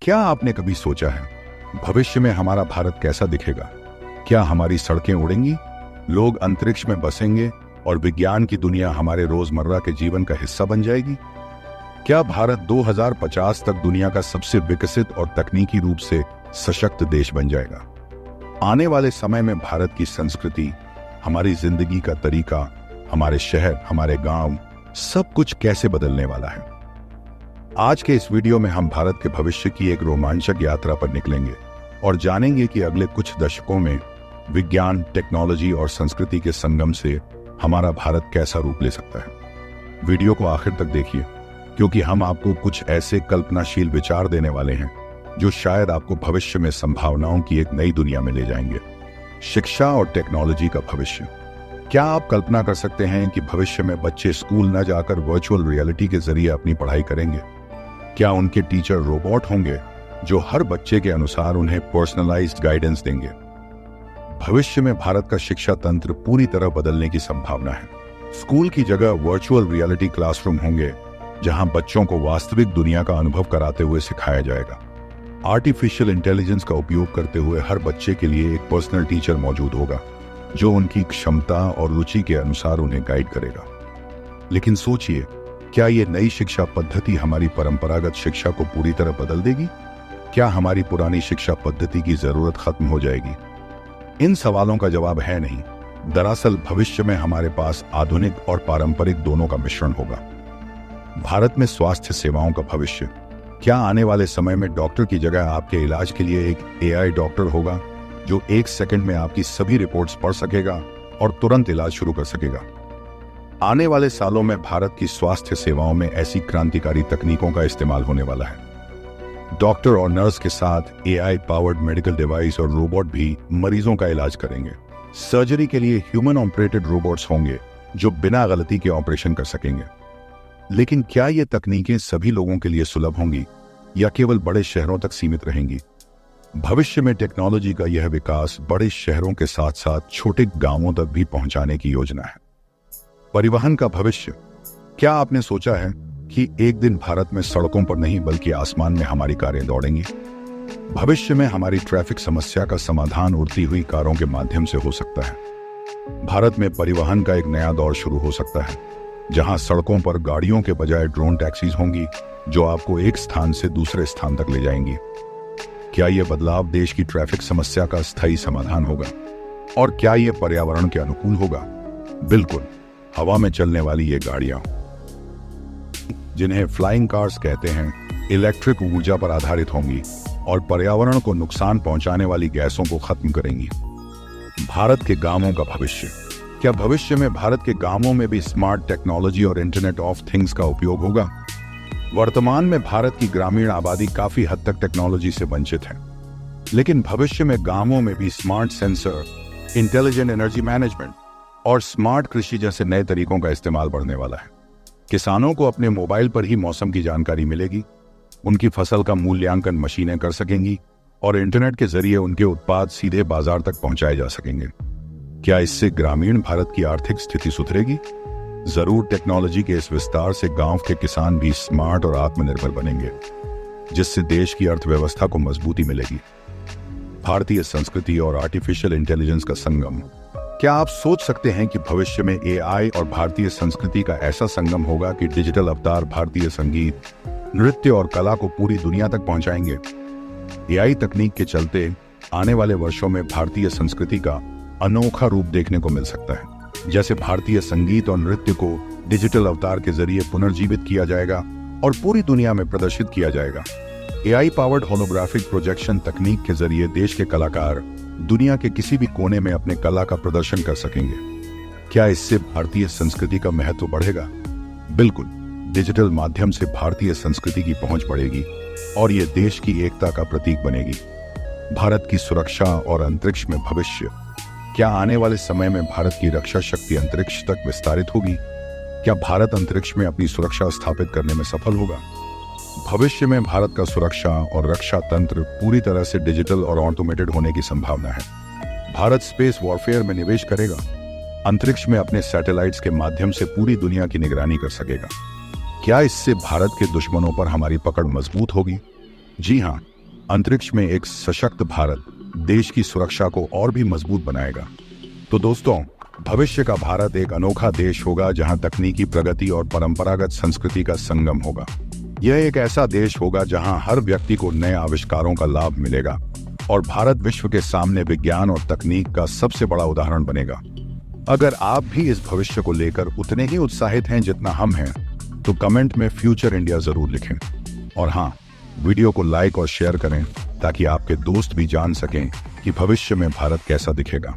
क्या आपने कभी सोचा है भविष्य में हमारा भारत कैसा दिखेगा? क्या हमारी सड़कें उड़ेंगी, लोग अंतरिक्ष में बसेंगे और विज्ञान की दुनिया हमारे रोजमर्रा के जीवन का हिस्सा बन जाएगी? क्या भारत 2050 तक दुनिया का सबसे विकसित और तकनीकी रूप से सशक्त देश बन जाएगा? आने वाले समय में भारत की संस्कृति, हमारी जिंदगी का तरीका, हमारे शहर, हमारे गांव, सब कुछ कैसे बदलने वाला है? आज के इस वीडियो में हम भारत के भविष्य की एक रोमांचक यात्रा पर निकलेंगे और जानेंगे कि अगले कुछ दशकों में विज्ञान, टेक्नोलॉजी और संस्कृति के संगम से हमारा भारत कैसा रूप ले सकता है। वीडियो को आखिर तक देखिए, क्योंकि हम आपको कुछ ऐसे कल्पनाशील विचार देने वाले हैं जो शायद आपको भविष्य में संभावनाओं की एक नई दुनिया में ले जाएंगे। शिक्षा और टेक्नोलॉजी का भविष्य। क्या आप कल्पना कर सकते हैं कि भविष्य में बच्चे स्कूल न जाकर वर्चुअल रियलिटी के जरिए अपनी पढ़ाई करेंगे? क्या उनके टीचर रोबोट होंगे जो हर बच्चे के अनुसार उन्हें पर्सनलाइज्ड गाइडेंस देंगे? भविष्य में भारत का शिक्षा तंत्र पूरी तरह बदलने की संभावना है। स्कूल की जगह वर्चुअल रियलिटी क्लासरूम होंगे जहां बच्चों को वास्तविक दुनिया का अनुभव कराते हुए सिखाया जाएगा। आर्टिफिशियल इंटेलिजेंस का उपयोग करते हुए हर बच्चे के लिए एक पर्सनल टीचर मौजूद होगा जो उनकी क्षमता और रुचि के अनुसार उन्हें गाइड करेगा। लेकिन सोचिए, क्या ये नई शिक्षा पद्धति हमारी परंपरागत शिक्षा को पूरी तरह बदल देगी? क्या हमारी पुरानी शिक्षा पद्धति की जरूरत खत्म हो जाएगी? इन सवालों का जवाब है नहीं। दरअसल भविष्य में हमारे पास आधुनिक और पारंपरिक दोनों का मिश्रण होगा। भारत में स्वास्थ्य सेवाओं का भविष्य। क्या आने वाले समय में डॉक्टर की जगह आपके इलाज के लिए एक AI डॉक्टर होगा जो 1 सेकंड में आपकी सभी रिपोर्ट्स पढ़ सकेगा और तुरंत इलाज शुरू कर सकेगा? आने वाले सालों में भारत की स्वास्थ्य सेवाओं में ऐसी क्रांतिकारी तकनीकों का इस्तेमाल होने वाला है। डॉक्टर और नर्स के साथ AI पावर्ड मेडिकल डिवाइस और रोबोट भी मरीजों का इलाज करेंगे। सर्जरी के लिए ह्यूमन ऑपरेटेड रोबोट्स होंगे जो बिना गलती के ऑपरेशन कर सकेंगे। लेकिन क्या ये तकनीकें सभी लोगों के लिए सुलभ होंगी या केवल बड़े शहरों तक सीमित रहेंगी? भविष्य में टेक्नोलॉजी का यह विकास बड़े शहरों के साथ साथ छोटे गांवों तक भी पहुंचाने की योजना है। परिवहन का भविष्य। क्या आपने सोचा है कि एक दिन भारत में सड़कों पर नहीं बल्कि आसमान में हमारी कारें दौड़ेंगी? भविष्य में हमारी ट्रैफिक समस्या का समाधान उड़ती हुई कारों के माध्यम से हो सकता है। भारत में परिवहन का एक नया दौर शुरू हो सकता है जहां सड़कों पर गाड़ियों के बजाय ड्रोन टैक्सीज होंगी जो आपको एक स्थान से दूसरे स्थान तक ले जाएंगी। क्या यह बदलाव देश की ट्रैफिक समस्या का स्थायी समाधान होगा? और क्या यह पर्यावरण के अनुकूल होगा? बिल्कुल। हवा में चलने वाली ये गाड़ियां, जिन्हें फ्लाइंग कार्स कहते हैं, इलेक्ट्रिक ऊर्जा पर आधारित होंगी और पर्यावरण को नुकसान पहुंचाने वाली गैसों को खत्म करेंगी। भारत के गांवों का भविष्य। क्या भविष्य में भारत के गांवों में भी स्मार्ट टेक्नोलॉजी और इंटरनेट ऑफ थिंग्स का उपयोग होगा? वर्तमान में भारत की ग्रामीण आबादी काफी हद तक टेक्नोलॉजी से वंचित है, लेकिन भविष्य में गांवों में भी smart sensor, intelligent energy management और स्मार्ट कृषि जैसे नए तरीकों का इस्तेमाल बढ़ने वाला है। किसानों को अपने मोबाइल पर ही मौसम की जानकारी मिलेगी, उनकी फसल का मूल्यांकन मशीनें कर सकेंगी और इंटरनेट के जरिए उनके उत्पाद सीधे बाजार तक पहुंचाए जा सकेंगे। क्या इससे ग्रामीण भारत की आर्थिक स्थिति सुधरेगी? जरूर। टेक्नोलॉजी के इस विस्तार से गांव के किसान भी स्मार्ट और आत्मनिर्भर बनेंगे, जिससे देश की अर्थव्यवस्था को मजबूती मिलेगी। भारतीय संस्कृति और आर्टिफिशियल इंटेलिजेंस का संगम। क्या आप सोच सकते हैं कि भविष्य में AI और भारतीय संस्कृति का ऐसा संगम होगा कि डिजिटल अवतार भारतीय संगीत, नृत्य और कला को पूरी दुनिया तक पहुंचाएंगे? AI तकनीक के चलते आने वाले वर्षों में भारतीय संस्कृति का अनोखा रूप देखने को मिल सकता है। जैसे भारतीय संगीत और नृत्य को डिजिटल अवतार के जरिए पुनर्जीवित किया जाएगा और पूरी दुनिया में प्रदर्शित किया जाएगा। AI पावर्ड होलोग्राफिक प्रोजेक्शन तकनीक के जरिए देश के कलाकार दुनिया के किसी भी कोने में अपने कला का प्रदर्शन कर सकेंगे। क्या इससे भारतीय संस्कृति का महत्व बढ़ेगा? बिल्कुल। डिजिटल माध्यम से भारतीय संस्कृति की पहुंच बढ़ेगी और ये देश की एकता का प्रतीक बनेगी। भारत की सुरक्षा और अंतरिक्ष में भविष्य। क्या आने वाले समय में भारत की रक्षा शक्ति अंतरिक्ष तक विस्तारित होगी? क्या भारत अंतरिक्ष में अपनी सुरक्षा स्थापित करने में सफल होगा? भविष्य में भारत का सुरक्षा और रक्षा तंत्र पूरी तरह से डिजिटल और ऑटोमेटेड होने की संभावना है। भारत स्पेस वॉरफेयर में निवेश करेगा, अंतरिक्ष में अपने सैटेलाइट्स के माध्यम से पूरी दुनिया की निगरानी कर सकेगा। क्या इससे भारत के दुश्मनों पर हमारी पकड़ मजबूत होगी? जी हाँ, अंतरिक्ष में एक सशक्त भारत देश की सुरक्षा को और भी मजबूत बनाएगा। तो दोस्तों, भविष्य का भारत एक अनोखा देश होगा जहां तकनीकी प्रगति और परंपरागत संस्कृति का संगम होगा। यह एक ऐसा देश होगा जहां हर व्यक्ति को नए आविष्कारों का लाभ मिलेगा और भारत विश्व के सामने विज्ञान और तकनीक का सबसे बड़ा उदाहरण बनेगा। अगर आप भी इस भविष्य को लेकर उतने ही उत्साहित हैं जितना हम हैं, तो कमेंट में फ्यूचर इंडिया जरूर लिखें। और हाँ, वीडियो को लाइक और शेयर करें ताकि आपके दोस्त भी जान सकें कि भविष्य में भारत कैसा दिखेगा।